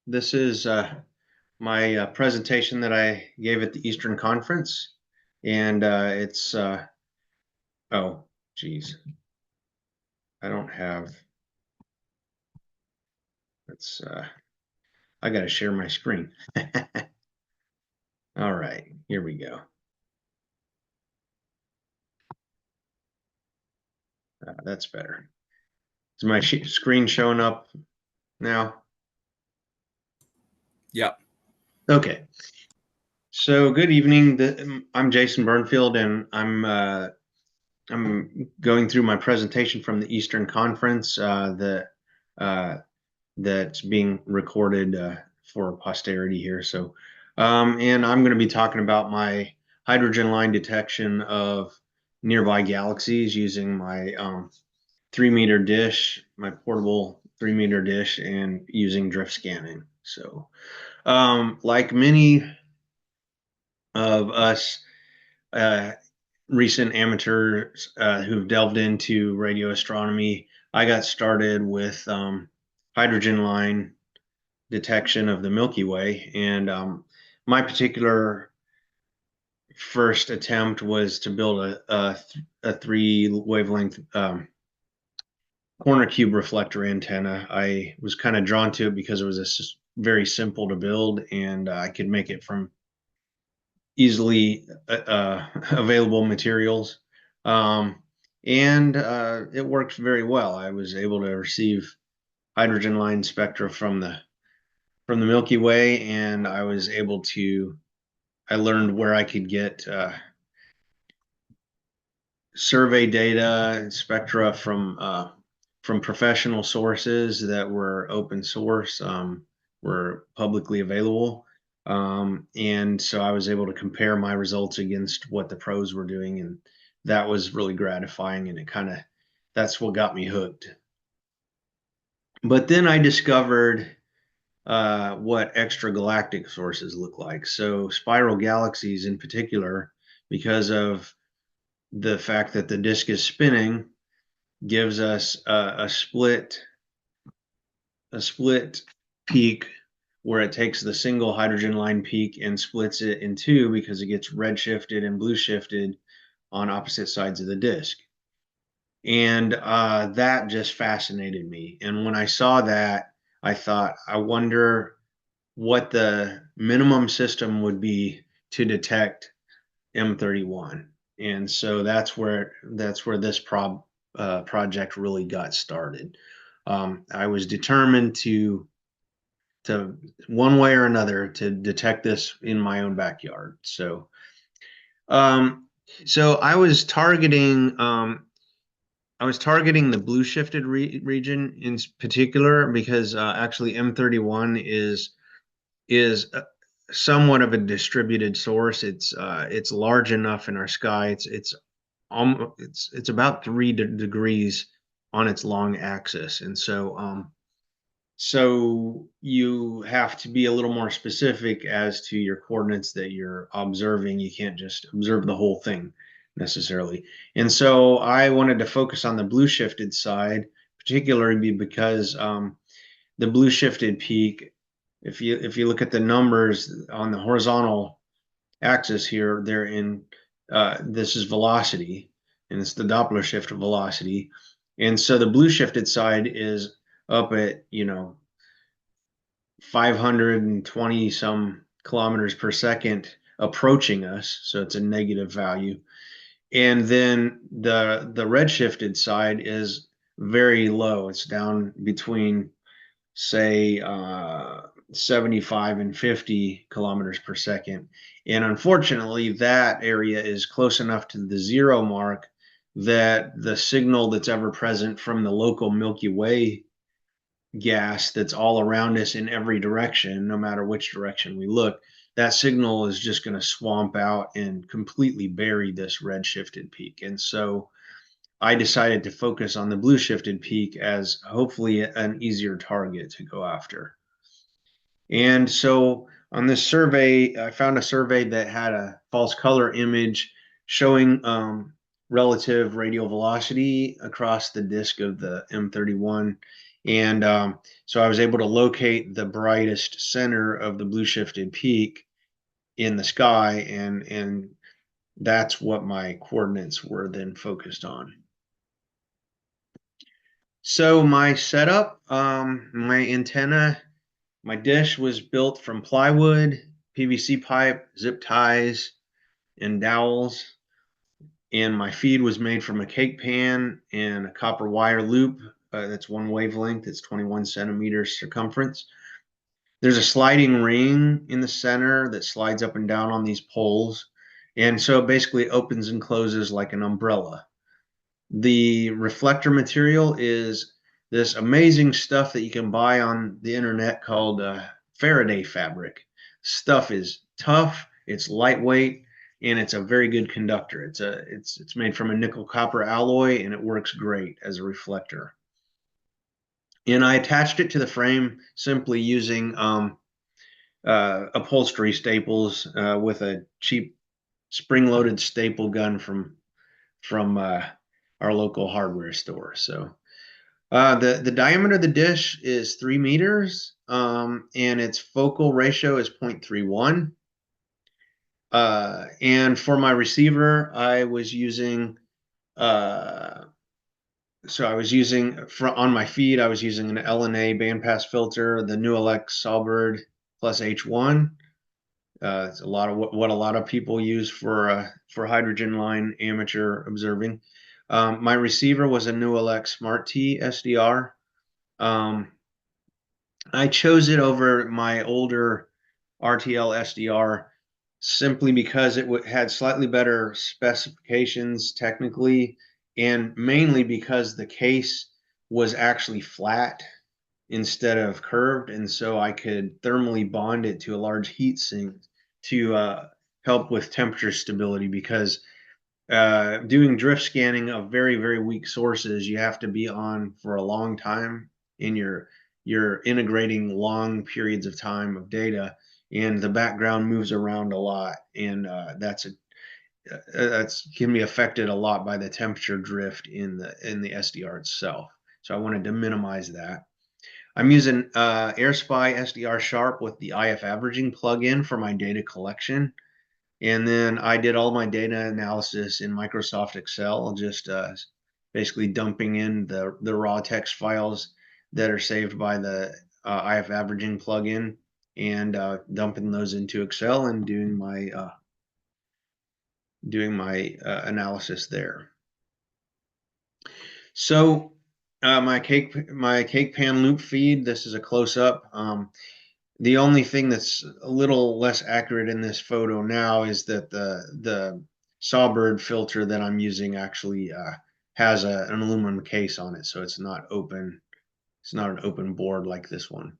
This is my presentation that I gave at the Eastern Conference, and oh, geez, I don't have. It's I got to share my screen. All right, here we go. That's better. Is my screen showing up now? Yep. Okay. So good evening. I'm Jason Burnfield, and I'm going through my presentation from the Eastern Conference. Uh, that's being recorded for posterity here. So, and I'm going to be talking about my hydrogen line detection of nearby galaxies using my 3-meter dish, my portable 3-meter dish, and using drift scanning. So, like many of us uh, recent amateurs who've delved into radio astronomy, I got started with hydrogen line detection of the Milky Way. And my particular first attempt was to build a 3 wavelength corner cube reflector antenna. I was kind of drawn to it because it was very simple to build, and I could make it from easily available materials. Um, and it worked very well. I was able to receive hydrogen line spectra from the Milky Way, and I learned where I could get survey data and spectra from professional sources that were open source, were publicly available. And so I was able to compare my results against what the pros were doing, and that was really gratifying, and that's what got me hooked. But then I discovered what extragalactic sources look like. So spiral galaxies in particular, because of the fact that the disk is spinning, gives us a split peak where it takes the single hydrogen line peak and splits it in two because it gets red shifted and blue shifted on opposite sides of the disk. And that just fascinated me. And when I saw that, I thought, I wonder what the minimum system would be to detect M31. And so that's where this project really got started. I was determined to one way or another to detect this in my own backyard. Um, so I was targeting the blue shifted region in particular because actually M31 is somewhat of a distributed source. It's large enough in our sky. It's about 3 degrees on its long axis, and so you have to be a little more specific as to your coordinates that you're observing. You can't just observe the whole thing necessarily. And so I wanted to focus on the blue shifted side, particularly because the blue shifted peak, if you look at the numbers on the horizontal axis here, they're in this is velocity, and it's the Doppler shift of velocity. And so the blue shifted side is up at 520 some kilometers per second approaching us, so it's a negative value. And then the red shifted side is very low. It's down between, say, 75 and 50 kilometers per second. And unfortunately, that area is close enough to the zero mark that the signal that's ever present from the local Milky Way gas that's all around us in every direction, no matter which direction we look, that signal is just going to swamp out and completely bury this red shifted peak. And so I decided to focus on the blue shifted peak as hopefully an easier target to go after. And so on this survey, I found a survey that had a false color image showing relative radial velocity across the disk of the M31. And so I was able to locate the brightest center of the blue shifted peak in the sky, and that's what my coordinates were then focused on. So my setup, my antenna, my dish was built from plywood, PVC pipe, zip ties, and dowels. And my feed was made from a cake pan and a copper wire loop. That's one wavelength. It's 21 centimeters circumference. There's a sliding ring in the center that slides up and down on these poles. And so it basically opens and closes like an umbrella. The reflector material is this amazing stuff that you can buy on the internet called Faraday fabric. Stuff is tough, it's lightweight, and it's a very good conductor. It's made from a nickel copper alloy, and it works great as a reflector. And I attached it to the frame simply using upholstery staples with a cheap spring-loaded staple gun from our local hardware store. So the diameter of the dish is 3 meters, and its focal ratio is 0.31. And for my receiver, I was using on my feed, I was using an LNA bandpass filter, the New Alex Sawbird plus H1. It's a lot of what a lot of people use for hydrogen line amateur observing. My receiver was a New Alex Smart T SDR. I chose it over my older RTL SDR simply because it had slightly better specifications technically, and mainly because the case was actually flat instead of curved, and so I could thermally bond it to a large heat sink to help with temperature stability. Because doing drift scanning of very, very weak sources, you have to be on for a long time, and you're integrating long periods of time of data, and the background moves around a lot, and that's can be affected a lot by the temperature drift in the SDR itself. So I wanted to minimize that. I'm using AirSpy SDR Sharp with the IF averaging plugin for my data collection. And then I did all my data analysis in Microsoft Excel, just basically dumping in the raw text files that are saved by the IF averaging plugin, and dumping those into Excel and doing my analysis there. So my cake pan loop feed. This is a close up. The only thing that's a little less accurate in this photo now is that the Sawbird filter that I'm using actually has an aluminum case on it, so it's not open. It's not an open board like this one.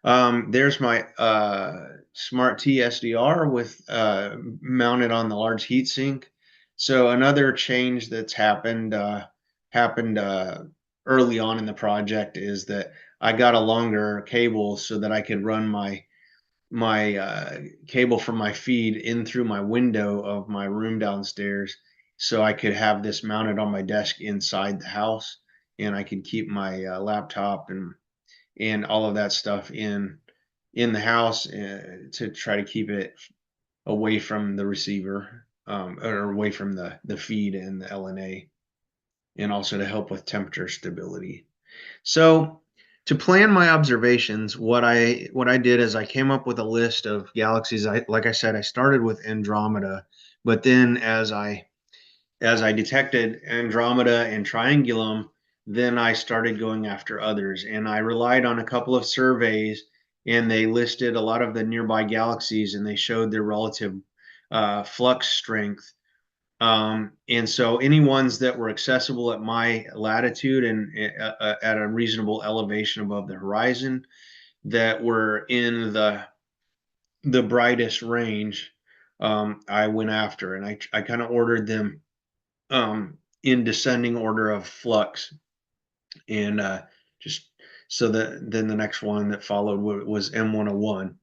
There's my Smart T SDR with mounted on the large heatsink. So another change that's happened early on in the project is that I got a longer cable so that I could run my cable from my feed in through my window of my room downstairs, so I could have this mounted on my desk inside the house, and I could keep my laptop and all of that stuff in the house to try to keep it away from the receiver, or away from the feed and the LNA, and also to help with temperature stability. So to plan my observations, what I did is I came up with a list of galaxies. Like I said, I started with Andromeda, but then as I detected Andromeda and Triangulum, then I started going after others, and I relied on a couple of surveys, and they listed a lot of the nearby galaxies, and they showed their relative flux strength. And so any ones that were accessible at my latitude and at a reasonable elevation above the horizon, that were in the brightest range, I went after, and I kind of ordered them in descending order of flux, and just so that then the next one that followed was M101.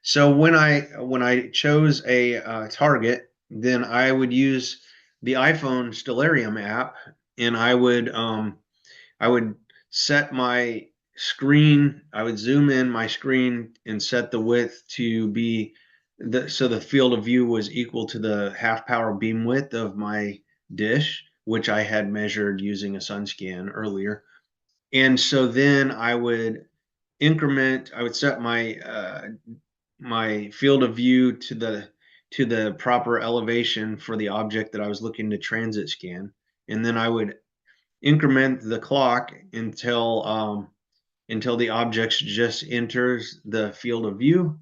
So when I chose a target, then I would use the iPhone Stellarium app, and I would set my screen, I would zoom in my screen and set the width to be so the field of view was equal to the half power beam width of my dish, which I had measured using a sun scan earlier. And so then I would set my field of view to the proper elevation for the object that I was looking to transit scan. And then I would increment the clock until the object just enters the field of view,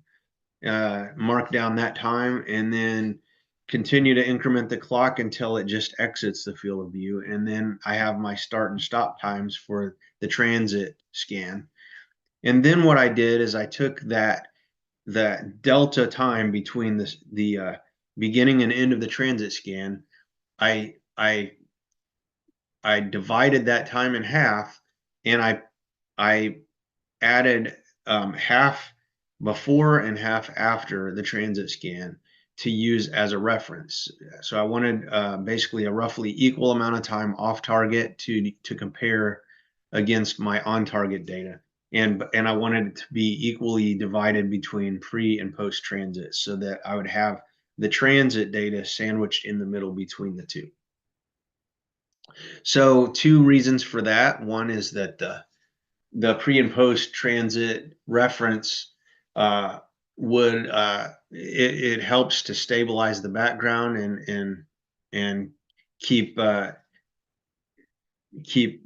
mark down that time, and then continue to increment the clock until it just exits the field of view. And then I have my start and stop times for the transit scan. And then what I did is I took that delta time between the beginning and end of the transit scan. I I I divided that time in half, and I added half before and half after the transit scan to use as a reference. So I wanted basically a roughly equal amount of time off target to compare against my on target data. And I wanted it to be equally divided between pre and post transit so that I would have the transit data sandwiched in the middle between the two. So two reasons for that. One is that the pre and post transit reference would it helps to stabilize the background and keep keep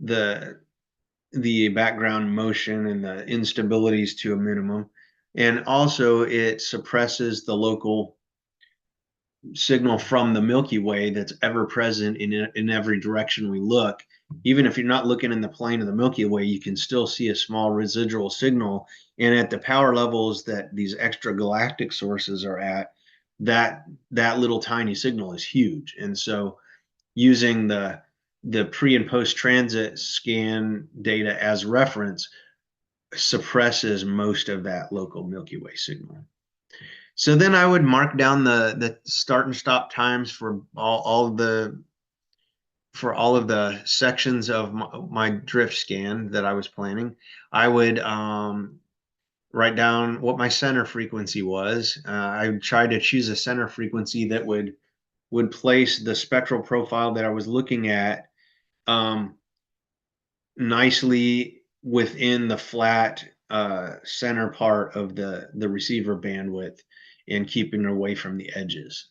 the background motion and the instabilities to a minimum, and also it suppresses the local signal from the Milky Way that's ever present in every direction we look. Even if you're not looking in the plane of the Milky Way, you can still see a small residual signal. And at the power levels that these extragalactic sources are at, that little tiny signal is huge. And so using the pre and post transit scan data as reference suppresses most of that local Milky Way signal. So then I would mark down the start and stop times for all of the sections of my drift scan that I was planning. I would write down what my center frequency was. I would try to choose a center frequency that would place the spectral profile that I was looking at nicely within the flat center part of the receiver bandwidth and keeping away from the edges.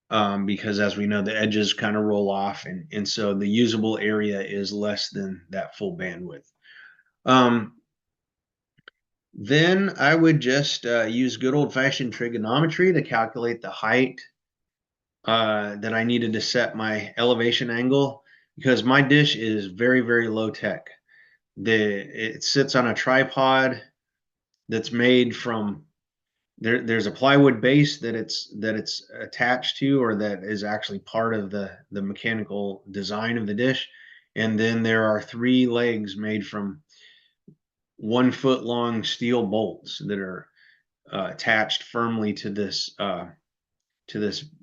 Because as we know, the edges kind of roll off, and so the usable area is less than that full bandwidth. Then I would just use good old-fashioned trigonometry to calculate the height that I needed to set my elevation angle, because my dish is very, very low tech. It sits on a tripod that's made from there's a plywood base that it's attached to, or that is actually part of the mechanical design of the dish. And then there are three legs made from 1 foot long steel bolts that are attached firmly to this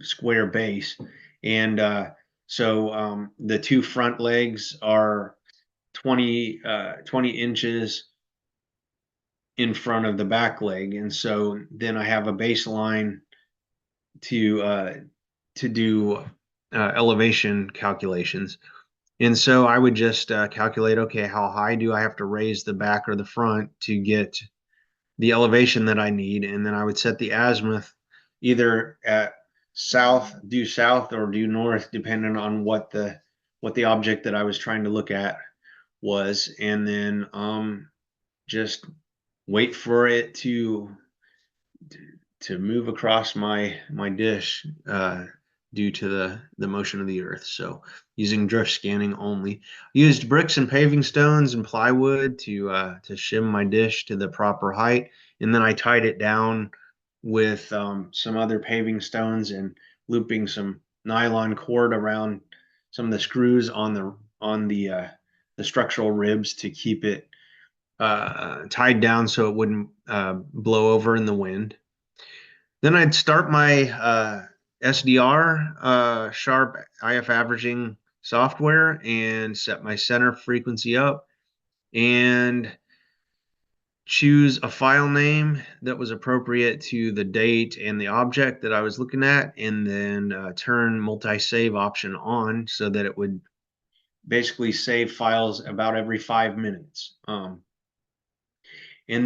square base. And so the two front legs are 20 inches in front of the back leg, and so then I have a baseline to do elevation calculations. And so I would just calculate, okay, how high do I have to raise the back or the front to get the elevation that I need, and then I would set the azimuth either at due south or due north, depending on what the object that I was trying to look at was, and then just wait for it to move across my dish due to the motion of the earth. So using drift scanning only. Used bricks and paving stones and plywood to shim my dish to the proper height, and then I tied it down with some other paving stones and looping some nylon cord around some of the screws on the structural ribs to keep it tied down so it wouldn't blow over in the wind. Then I'd start my SDR sharp IF averaging software and set my center frequency up. and choose a file name that was appropriate to the date and the object that I was looking at, and then turn multi-save option on so that it would basically save files about every 5 minutes. And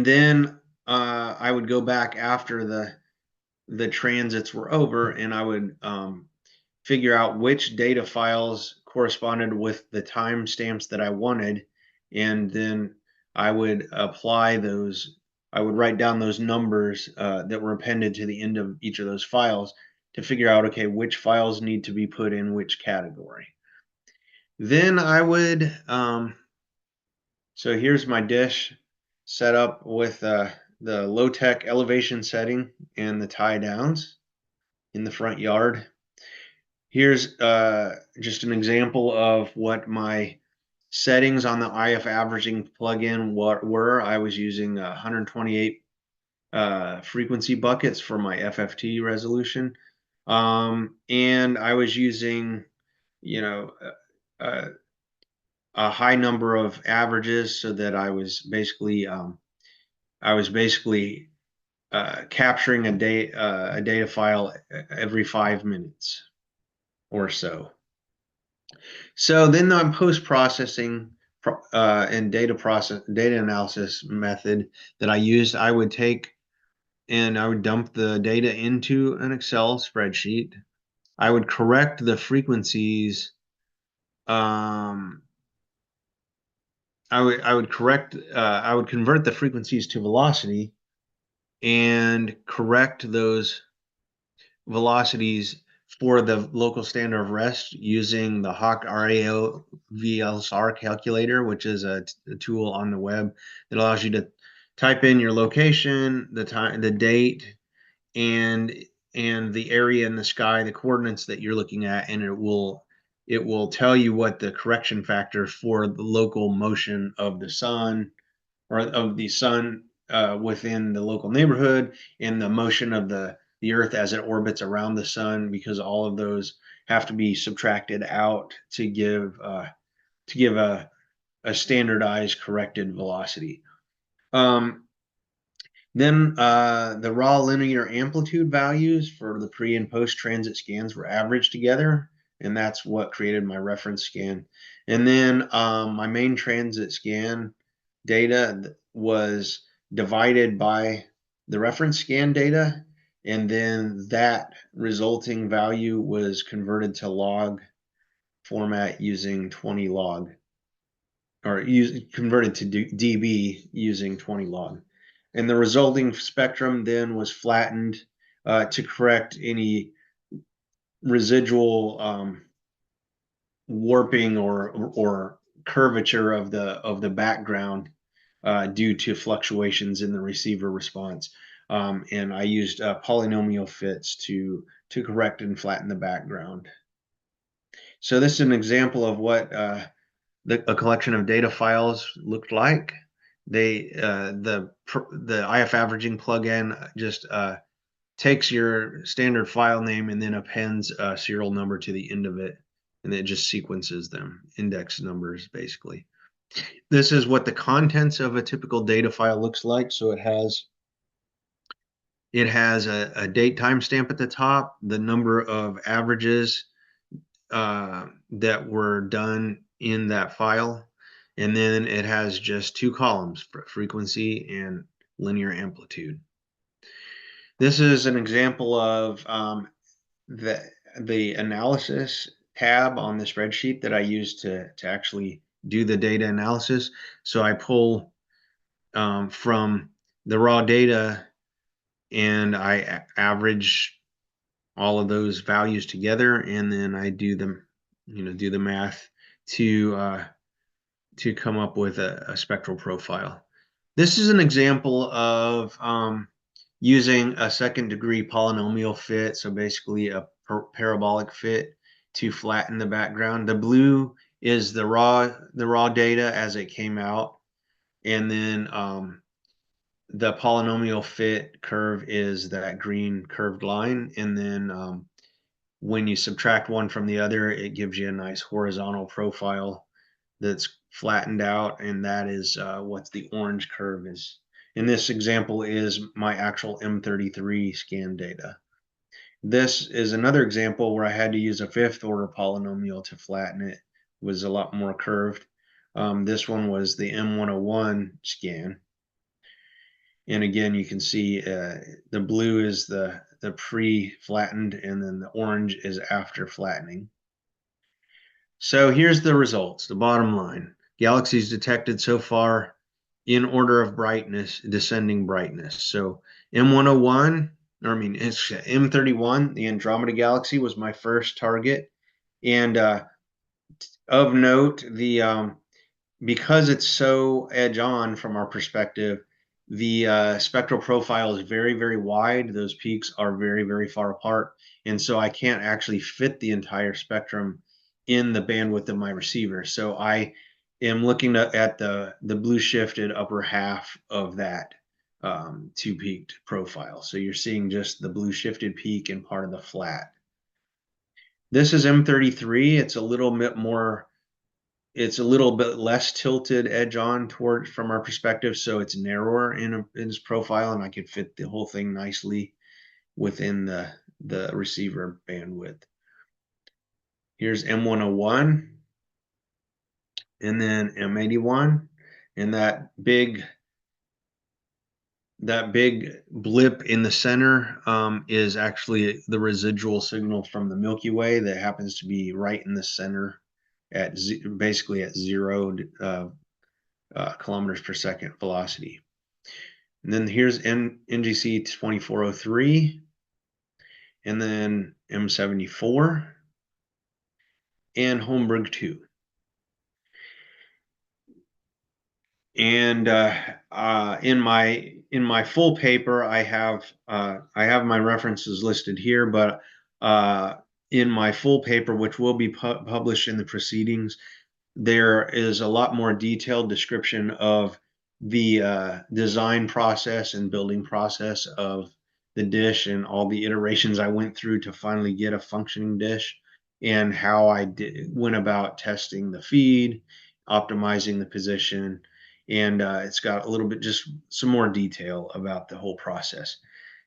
then I would go back after the transits were over, and I would figure out which data files corresponded with the timestamps that I wanted, and then I would apply those. I would write down those numbers that were appended to the end of each of those files to figure out, okay, which files need to be put in which category. Then I would, so here's my dish set up with the low-tech elevation setting and the tie downs in the front yard. Here's just an example of what my settings on the IF averaging plugin were. I was using 128 frequency buckets for my FFT resolution. And I was using, you know, a high number of averages so that I was basically capturing a data file every 5 minutes or so. So then the post-processing and data analysis method that I used, I would take and I would dump the data into an Excel spreadsheet. I would correct the frequencies. I would convert the frequencies to velocity and correct those velocities for the local standard of rest using the Hawk RAO VLSAR calculator, which is a tool on the web that allows you to type in your location, the time, the date, and the area in the sky, the coordinates that you're looking at, and it will tell you what the correction factor for the local motion of the sun or of the sun within the local neighborhood, and the motion of the earth as it orbits around the sun, because all of those have to be subtracted out to give a standardized corrected velocity. Then the raw linear amplitude values for the pre and post transit scans were averaged together, and that's what created my reference scan. And then my main transit scan data was divided by the reference scan data, and then that resulting value was converted to log format using 20 log, or converted to dB using 20 log. And the resulting spectrum then was flattened to correct any residual warping or curvature of the background due to fluctuations in the receiver response. And I used polynomial fits to correct and flatten the background. So this is an example of what a collection of data files looked like. The IF averaging plugin just takes your standard file name and then appends a serial number to the end of it, and it just sequences them, index numbers basically. This is what the contents of a typical data file looks like. So it has a date timestamp at the top, the number of averages that were done in that file, and then it has just two columns, frequency and linear amplitude. This is an example of the analysis tab on the spreadsheet that I use to actually do the data analysis. So I pull from the raw data and I average all of those values together, and then I do them, do the math to come up with a spectral profile. This is an example of using a second degree polynomial fit, so basically a parabolic fit to flatten the background. The blue is the raw data as it came out, and then the polynomial fit curve is that green curved line, and then when you subtract one from the other, it gives you a nice horizontal profile that's flattened out, and that is what the orange curve is. In this example is my actual M33 scan data. This is another example where I had to use a fifth order polynomial to flatten it. It was a lot more curved. This one was the M101 scan. And again, you can see the blue is the pre-flattened, and then the orange is after flattening. So here's the results, the bottom line. Galaxies detected so far in order of brightness, descending brightness. So M101, or I mean, it's M31, the Andromeda Galaxy, was my first target. And of note, the because it's so edge on from our perspective, the spectral profile is very, very wide. Those peaks are very, very far apart. And so I can't actually fit the entire spectrum in the bandwidth of my receiver. So I am looking at the blue shifted upper half of that two peaked profile. So you're seeing just the blue shifted peak and part of the flat. This is M33. It's a little bit more, it's a little bit less tilted edge on toward from our perspective, so it's narrower in its profile, and I could fit the whole thing nicely within the receiver bandwidth. Here's M101, and then M81, and that big blip in the center is actually the residual signal from the Milky Way that happens to be right in the center at basically at 0 kilometers per second velocity. And then here's NGC 2403, and then M74, and Holmberg 2. And in my full paper, I have my references listed here, but in my full paper, which will be published in the proceedings, there is a lot more detailed description of the design process and building process of the dish and all the iterations I went through to finally get a functioning dish, and how I went about testing the feed, optimizing the position, and it's got a little bit, just some more detail about the whole process.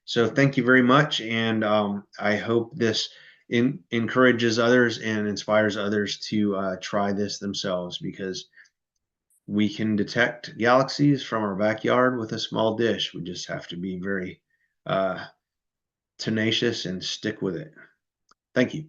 So thank you very much, and I hope this encourages others and inspires others to try this themselves, because we can detect galaxies from our backyard with a small dish. We just have to be very tenacious and stick with it. Thank you.